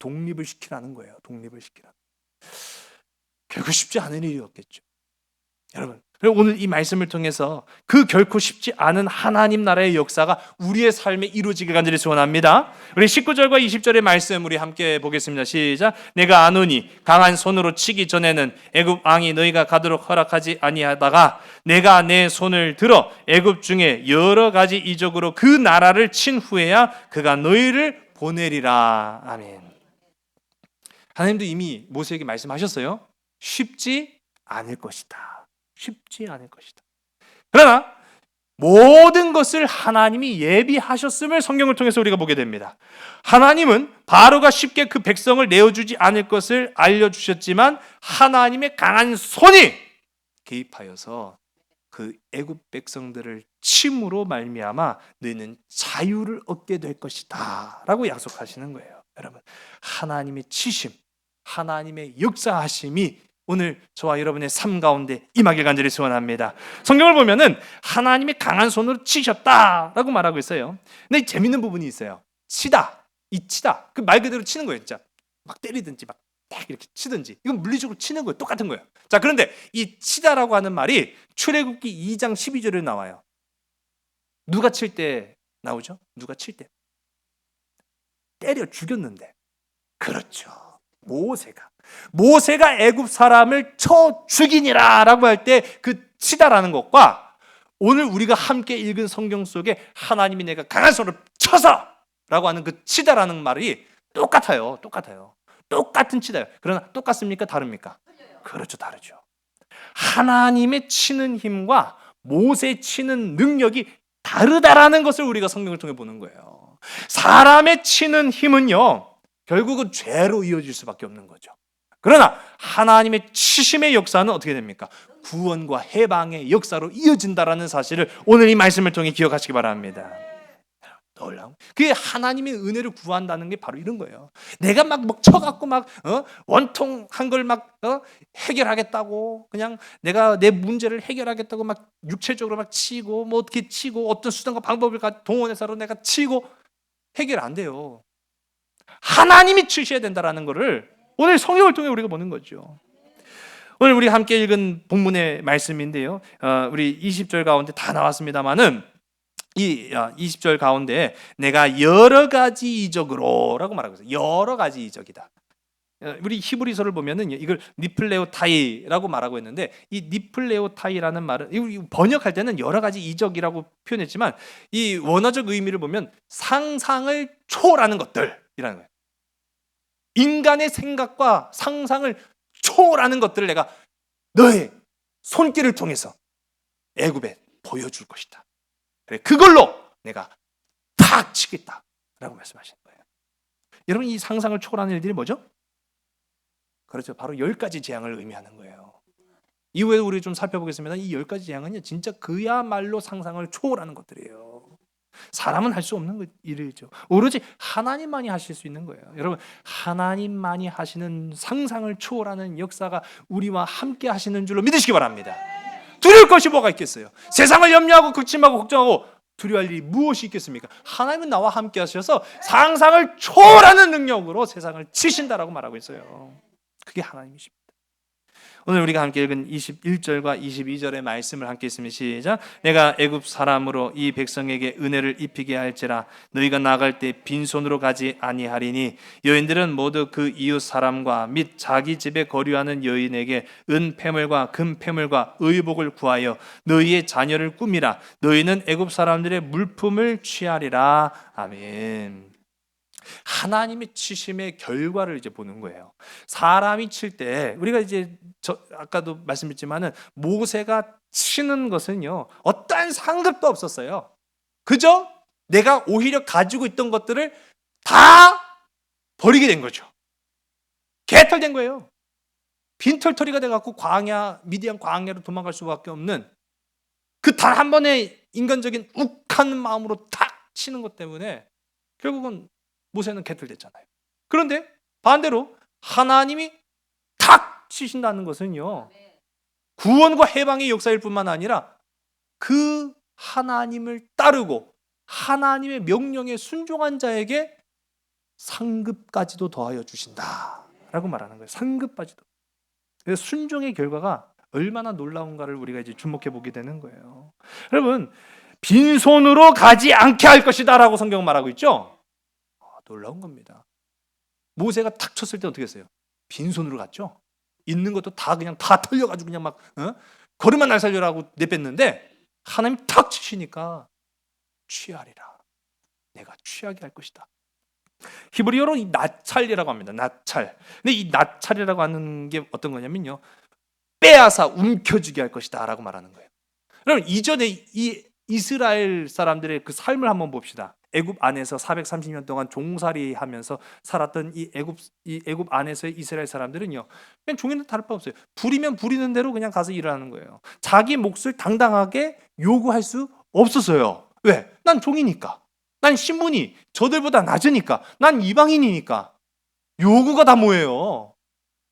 독립을 시키라는 거예요. 독립을 시키라. 결코 쉽지 않은 일이었겠죠. 여러분, 그리고 오늘 이 말씀을 통해서 그 결코 쉽지 않은 하나님 나라의 역사가 우리의 삶에 이루어지길 간절히 소원합니다. 우리 19절과 20절의 말씀 우리 함께 보겠습니다. 시작. 내가 아노니 강한 손으로 치기 전에는 애굽 왕이 너희가 가도록 허락하지 아니하다가 내가 내 손을 들어 애굽 중에 여러 가지 이적으로 그 나라를 친 후에야 그가 너희를 보내리라. 아멘. 하나님도 이미 모세에게 말씀하셨어요. 쉽지 않을 것이다. 쉽지 않을 것이다. 그러나 모든 것을 하나님이 예비하셨음을 성경을 통해서 우리가 보게 됩니다. 하나님은 바로가 쉽게 그 백성을 내어주지 않을 것을 알려주셨지만 하나님의 강한 손이 개입하여서 그 애굽 백성들을 침으로 말미암아 너희는 자유를 얻게 될 것이다 라고 약속하시는 거예요. 여러분, 하나님의 치심, 하나님의 역사하심이 오늘 저와 여러분의 삶 가운데 임하길 간절히 소원합니다. 성경을 보면은 하나님이 강한 손으로 치셨다라고 말하고 있어요. 근데 재밌는 부분이 있어요. 치다, 이 치다, 그 말 그대로 치는 거예요. 진짜 막 때리든지 막 이렇게 치든지 이건 물리적으로 치는 거예요. 똑같은 거예요. 자, 그런데 이 치다라고 하는 말이 출애굽기 2장 12절에 나와요. 누가 칠 때 나오죠? 누가 칠 때? 때려 죽였는데. 그렇죠. 모세가 애굽 사람을 쳐 죽이니라 라고 할 때 그 치다라는 것과 오늘 우리가 함께 읽은 성경 속에 하나님이 내가 강한 손을 쳐서 라고 하는 그 치다라는 말이 똑같아요. 똑같은 치다예요. 그러나 똑같습니까? 다릅니까? 그렇죠. 다르죠. 하나님의 치는 힘과 모세 치는 능력이 다르다라는 것을 우리가 성경을 통해 보는 거예요. 사람의 치는 힘은요, 결국은 죄로 이어질 수밖에 없는 거죠. 그러나 하나님의 치심의 역사는 어떻게 됩니까? 구원과 해방의 역사로 이어진다라는 사실을 오늘 이 말씀을 통해 기억하시기 바랍니다. 놀라운. 그게 하나님의 은혜를 구한다는 게 바로 이런 거예요. 내가 막 쳐갖고 원통한 걸 해결하겠다고, 그냥 내가 내 문제를 해결하겠다고 막 육체적으로 막 치고 뭐 어떻게 치고 어떤 수단과 방법을 동원해서 내가 치고 해결 안 돼요. 하나님이 치셔야 된다라는 것을 오늘 성경을 통해 우리가 보는 거죠. 오늘 우리 함께 읽은 본문의 말씀인데요. 우리 20절 가운데 다 나왔습니다만은 이 20절 가운데 내가 여러 가지 이적으로라고 말하고 있어요. 여러 가지 이적이다. 우리 히브리서를 보면은 이걸 니플레오타이라고 말하고 있는데, 이 니플레오타이라는 말은 번역할 때는 여러 가지 이적이라고 표현했지만 이 원어적 의미를 보면 상상을 초월하는 것들이라는 거예요. 인간의 생각과 상상을 초월하는 것들을 내가 너의 손길을 통해서 애굽에 보여줄 것이다. 그래, 그걸로 내가 탁 치겠다라고 말씀하시는 거예요. 여러분, 이 상상을 초월하는 일들이 뭐죠? 그렇죠. 바로 10가지 재앙을 의미하는 거예요. 이후에 우리 좀 살펴보겠습니다. 이 10가지 재앙은요, 진짜 그야말로 상상을 초월하는 것들이에요. 사람은 할 수 없는 일이죠. 오로지 하나님만이 하실 수 있는 거예요. 여러분, 하나님만이 하시는 상상을 초월하는 역사가 우리와 함께 하시는 줄로 믿으시기 바랍니다. 두려울 것이 뭐가 있겠어요? 세상을 염려하고 극심하고 걱정하고 두려워할 일이 무엇이 있겠습니까? 하나님은 나와 함께 하셔서 상상을 초월하는 능력으로 세상을 치신다라고 말하고 있어요. 그게 하나님이십니다. 오늘 우리가 함께 읽은 21절과 22절의 말씀을 함께 있으면 시작. 내가 애굽 사람으로 이 백성에게 은혜를 입히게 할지라 너희가 나갈 때 빈손으로 가지 아니하리니 여인들은 모두 그 이웃 사람과 및 자기 집에 거류하는 여인에게 은 패물과 금 패물과 의복을 구하여 너희의 자녀를 꾸미라. 너희는 애굽 사람들의 물품을 취하리라. 아멘. 하나님의 치심의 결과를 이제 보는 거예요. 사람이 칠 때 우리가 이제 아까도 말씀드렸지만은 모세가 치는 것은요, 어떠한 상급도 없었어요. 그저 내가 오히려 가지고 있던 것들을 다 버리게 된 거죠. 개털된 거예요. 빈털터리가 돼갖고 미디안 광야로 도망갈 수밖에 없는 그 단 한 번의 인간적인 욱한 마음으로 탁 치는 것 때문에 결국은 모세는 개털됐잖아요. 그런데 반대로 하나님이 탁 치신다는 것은요, 구원과 해방의 역사일 뿐만 아니라 그 하나님을 따르고 하나님의 명령에 순종한 자에게 상급까지도 더하여 주신다라고 말하는 거예요. 상급까지도. 그래서 순종의 결과가 얼마나 놀라운가를 우리가 이제 주목해 보게 되는 거예요. 여러분, 빈손으로 가지 않게 할 것이다라고 성경은 말하고 있죠. 놀라운 겁니다. 모세가 탁 쳤을 때 어떻게 했어요? 빈손으로 갔죠. 있는 것도 다 그냥 다 털려가지고 그냥 막 걸음만 날 살려라고 내뺐는데 하나님 탁 치시니까 취하리라. 내가 취하게 할 것이다. 히브리어로 이 나찰이라고 합니다. 나찰. 근데 이 나찰이라고 하는 게 어떤 거냐면요, 빼앗아 움켜쥐게 할 것이다라고 말하는 거예요. 여러분, 이전에 이 이스라엘 사람들의 그 삶을 한번 봅시다. 애굽 안에서 430년 동안 종살이하면서 살았던 이 애굽 안에서의 이스라엘 사람들은요, 그냥 종이는 다를 바 없어요. 부리면 부리는 대로 그냥 가서 일하는 거예요. 자기 몫을 당당하게 요구할 수 없었어요. 왜? 난 종이니까. 난 신분이 저들보다 낮으니까. 난 이방인이니까. 요구가 다 뭐예요?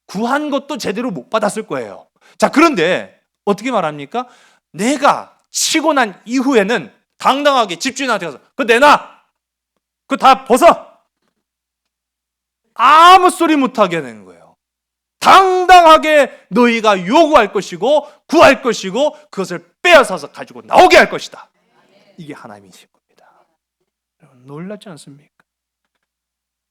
구한 것도 제대로 못 받았을 거예요. 자, 그런데 어떻게 말합니까? 내가 치고 난 이후에는 당당하게 집주인한테 가서 그거 내놔! 그거 다 벗어! 아무 소리 못하게 되는 거예요. 당당하게 너희가 요구할 것이고 구할 것이고 그것을 빼앗아서 가지고 나오게 할 것이다. 이게 하나님이신 겁니다. 여러분, 놀랍지 않습니까?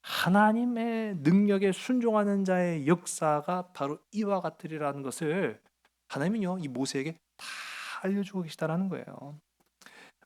하나님의 능력에 순종하는 자의 역사가 바로 이와 같으리라는 것을 하나님은요, 이 모세에게 다 다 알려주고 계시다라는 거예요.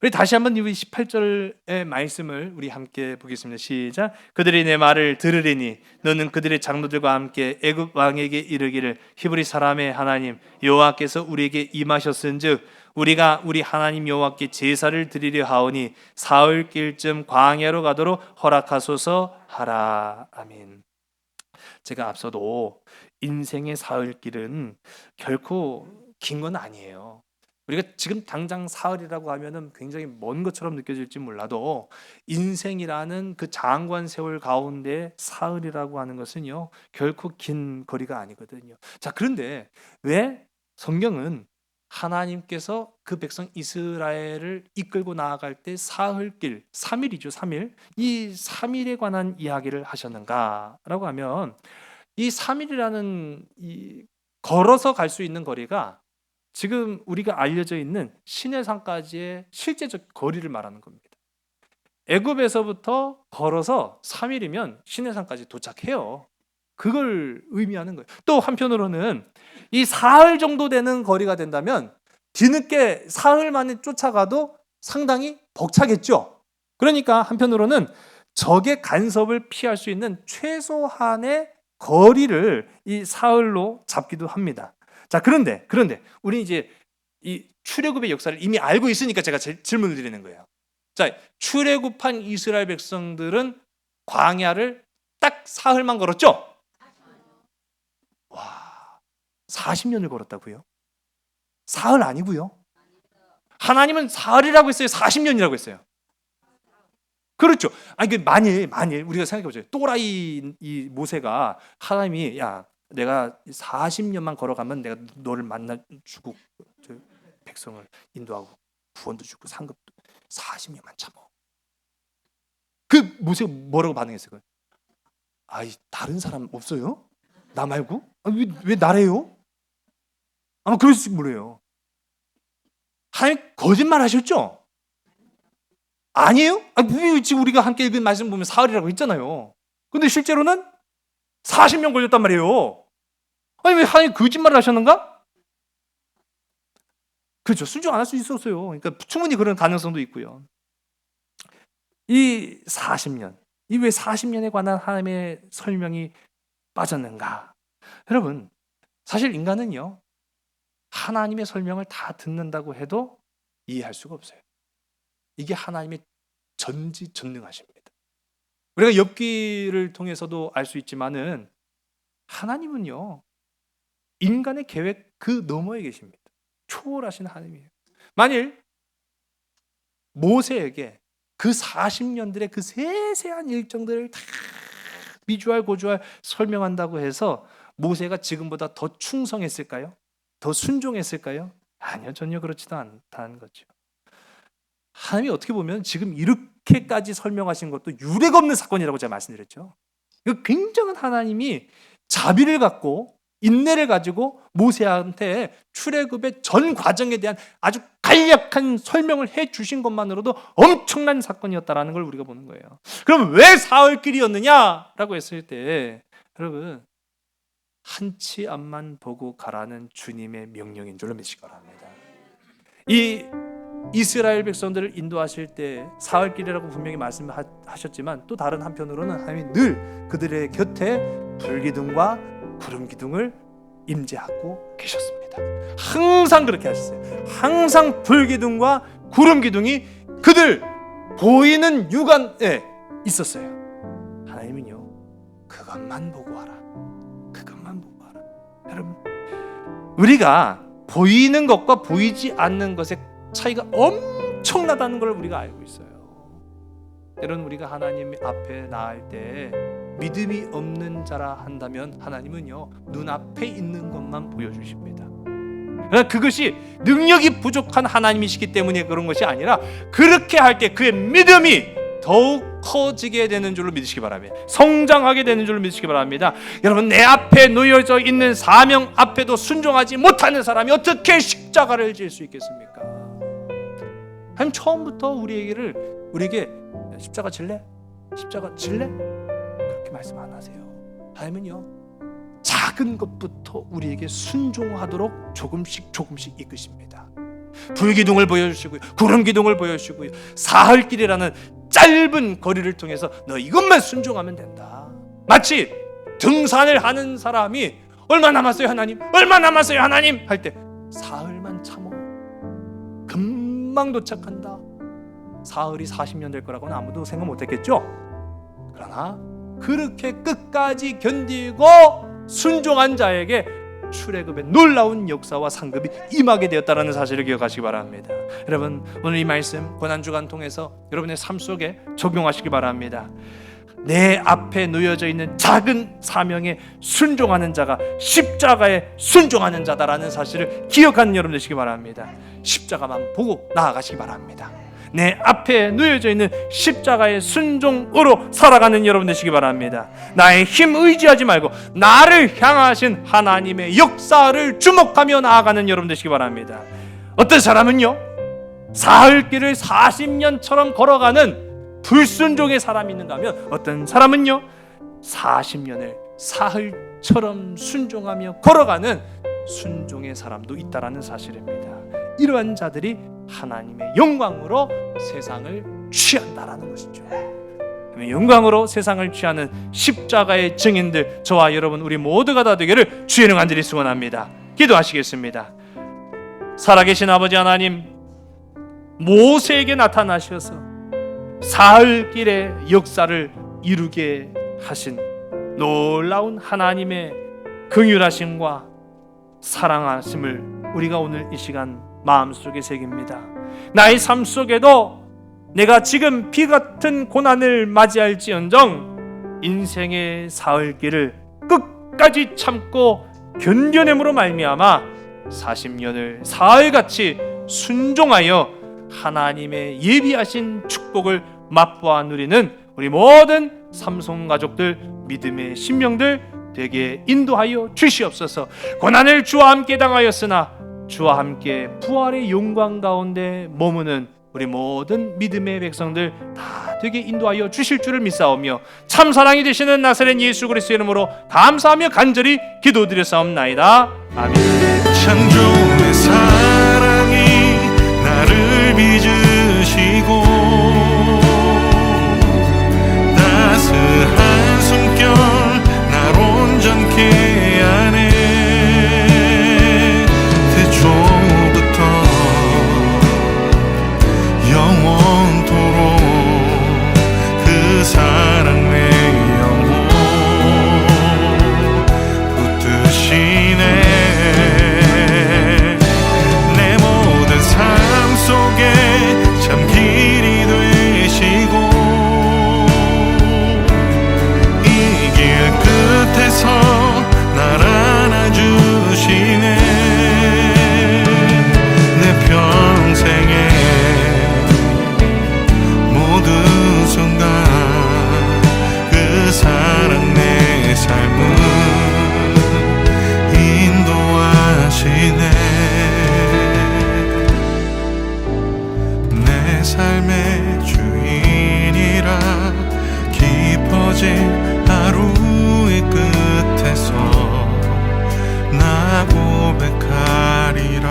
우리 다시 한번 이 18절의 말씀을 우리 함께 보겠습니다. 시작. 그들이 내 말을 들으리니 너는 그들의 장로들과 함께 애굽 왕에게 이르기를 히브리 사람의 하나님 여호와께서 우리에게 임하셨은즉 우리가 우리 하나님 여호와께 제사를 드리려 하오니 사흘길쯤 광야로 가도록 허락하소서 하라. 아멘. 제가 앞서도 인생의 사흘길은 결코 긴 건 아니에요. 우리가 지금 당장 사흘이라고 하면은 굉장히 먼 것처럼 느껴질지 몰라도 인생이라는 그 장관 세월 가운데 사흘이라고 하는 것은요 결코 긴 거리가 아니거든요. 자, 그런데 왜 성경은 하나님께서 그 백성 이스라엘을 이끌고 나아갈 때 사흘길, 3일이죠, 3일. 이 3일에 관한 이야기를 하셨는가라고 하면 이 3일이라는 이 걸어서 갈 수 있는 거리가 지금 우리가 알려져 있는 시내산까지의 실제적 거리를 말하는 겁니다. 애굽에서부터 걸어서 3일이면 시내산까지 도착해요. 그걸 의미하는 거예요. 또 한편으로는 이 사흘 정도 되는 거리가 된다면 뒤늦게 사흘 만에 쫓아가도 상당히 벅차겠죠. 그러니까 한편으로는 적의 간섭을 피할 수 있는 최소한의 거리를 이 사흘로 잡기도 합니다. 자, 그런데 우리 이제 이 출애굽의 역사를 이미 알고 있으니까 제가 질문을 드리는 거예요. 자, 출애굽한 이스라엘 백성들은 광야를 딱 사흘만 걸었죠? 와, 40년을 걸었다고요? 사흘 아니고요. 하나님은 사흘이라고 했어요? 40년이라고 했어요? 그렇죠. 아니, 만일 우리가 생각해 보죠. 또라이 이 모세가 하나님이 야, 내가 40년만 걸어가면 내가 너를 만나주고 백성을 인도하고 구원도 주고 상급도 40년만 참아. 그 모세가 뭐라고 반응했어요? 아이, 다른 사람 없어요? 나 말고? 왜 나래요? 아마 그럴지 몰라요. 하나님 거짓말 하셨죠? 아니에요? 지금 우리가 함께 읽은 말씀 보면 사흘이라고 했잖아요. 근데 실제로는 40년 걸렸단 말이에요. 아니, 왜 하나님 거짓말을 하셨는가? 그렇죠. 순종 안 할 수 있었어요. 그러니까 충분히 그런 가능성도 있고요. 이 40년, 이 왜 40년에 관한 하나님의 설명이 빠졌는가? 여러분, 사실 인간은요, 하나님의 설명을 다 듣는다고 해도 이해할 수가 없어요. 이게 하나님의 전지전능하십니다. 우리가 욥기를 통해서도 알 수 있지만은 하나님은요, 인간의 계획 그 너머에 계십니다. 초월하신 하나님이에요. 만일 모세에게 그 40년들의 그 세세한 일정들을 다 미주알 고주알 설명한다고 해서 모세가 지금보다 더 충성했을까요? 더 순종했을까요? 아니요, 전혀 그렇지도 않다는 거죠. 하나님이 어떻게 보면 지금 이렇게까지 설명하신 것도 유례가 없는 사건이라고 제가 말씀드렸죠. 이거 굉장한 하나님이 자비를 갖고 인내를 가지고 모세한테 출애굽의 전 과정에 대한 아주 간략한 설명을 해 주신 것만으로도 엄청난 사건이었다라는 걸 우리가 보는 거예요. 그럼 왜 사흘길이었느냐라고 했을 때 여러분, 한치 앞만 보고 가라는 주님의 명령인 줄로 믿으시기 바랍니다. 이 이스라엘 백성들을 인도하실 때 사흘길이라고 분명히 말씀하셨지만 또 다른 한편으로는 하나님이 늘 그들의 곁에 불기둥과 구름 기둥을 임재하고 계셨습니다. 항상 그렇게 하셨어요. 항상 불기둥과 구름 기둥이 그들 보이는 육안에 있었어요. 하나님은요, 그것만 보고 하라. 그것만 보고 하라. 여러분, 우리가 보이는 것과 보이지 않는 것의 차이가 엄청나다는 걸 우리가 알고 있어요. 때로는 우리가 하나님 앞에 나갈 때 믿음이 없는 자라 한다면 하나님은요, 눈앞에 있는 것만 보여주십니다. 그러나 그것이 능력이 부족한 하나님이시기 때문에 그런 것이 아니라 그렇게 할 때 그의 믿음이 더욱 커지게 되는 줄로 믿으시기 바랍니다. 성장하게 되는 줄로 믿으시기 바랍니다. 여러분, 내 앞에 놓여져 있는 사명 앞에도 순종하지 못하는 사람이 어떻게 십자가를 질 수 있겠습니까? 하나님 처음부터 우리에게 십자가 질래? 십자가 질래? 그렇게 말씀 안 하세요. 하나님은요, 작은 것부터 우리에게 순종하도록 조금씩 이끄십니다. 불기둥을 보여주시고요, 구름기둥을 보여주시고요, 사흘길이라는 짧은 거리를 통해서 너 이것만 순종하면 된다. 마치 등산을 하는 사람이 얼마 남았어요 하나님? 얼마 남았어요 하나님? 할 때 사흘만 참어, 금방 도착한다. 사흘이 40년 될 거라고는 아무도 생각 못했겠죠. 그러나 그렇게 끝까지 견디고 순종한 자에게 출애굽의 놀라운 역사와 상급이 임하게 되었다는 사실을 기억하시기 바랍니다. 여러분, 오늘 이 말씀 고난주간 통해서 여러분의 삶 속에 적용하시기 바랍니다. 내 앞에 놓여져 있는 작은 사명에 순종하는 자가 십자가에 순종하는 자다라는 사실을 기억하는 여러분 되시기 바랍니다. 십자가만 보고 나아가시기 바랍니다. 내 앞에 놓여져 있는 십자가의 순종으로 살아가는 여러분 되시기 바랍니다. 나의 힘 의지하지 말고 나를 향하신 하나님의 역사를 주목하며 나아가는 여러분 되시기 바랍니다. 어떤 사람은요, 사흘길을 40년처럼 걸어가는 불순종의 사람이 있는가 하면, 어떤 사람은요 40년을 사흘처럼 순종하며 걸어가는 순종의 사람도 있다라는 사실입니다. 이러한 자들이 하나님의 영광으로 세상을 취한다라는 것이죠. 영광으로 세상을 취하는 십자가의 증인들, 저와 여러분 우리 모두가 다 되기를 주의 이름 간절히 소원합니다. 기도하시겠습니다. 살아계신 아버지 하나님, 모세에게 나타나셔서 사흘길의 역사를 이루게 하신 놀라운 하나님의 긍휼하심과 사랑하심을 우리가 오늘 이 시간 마음속에 새깁니다. 나의 삶 속에도 내가 지금 비같은 고난을 맞이할지언정 인생의 사흘길을 끝까지 참고 견뎌냄으로 말미암아 40년을 사흘같이 순종하여 하나님의 예비하신 축복을 맛보아 누리는 우리 모든 삼손 가족들, 믿음의 신명들 되게 인도하여 주시옵소서. 고난을 주와 함께 당하였으나 주와 함께 부활의 영광 가운데 머무는 우리 모든 믿음의 백성들 다 되게 인도하여 주실 줄을 믿사오며 참 사랑이 되시는 나사렛 예수 그리스도의 이름으로 감사하며 간절히 기도드렸사옵나이다. 아멘. 창조의 사랑이 나를 빚으시고 따스한 숨결 날 온전케 하네. 태초부터 영원토록 그 사랑 내 영혼 붙드시네. 내 모든 삶 속에 참 길이 되시고 이 길 끝에서 날 안아주시네. 내 평생에 모든 순간 그 사랑 내 삶을 인도하시네. 내 삶의 주인이라 깊어진 하루의 끝에서 나 고백하리라.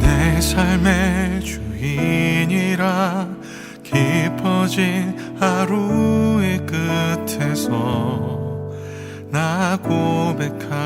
내 삶의 주인이라 깊어진 하루의 끝에서 나 고백하리라.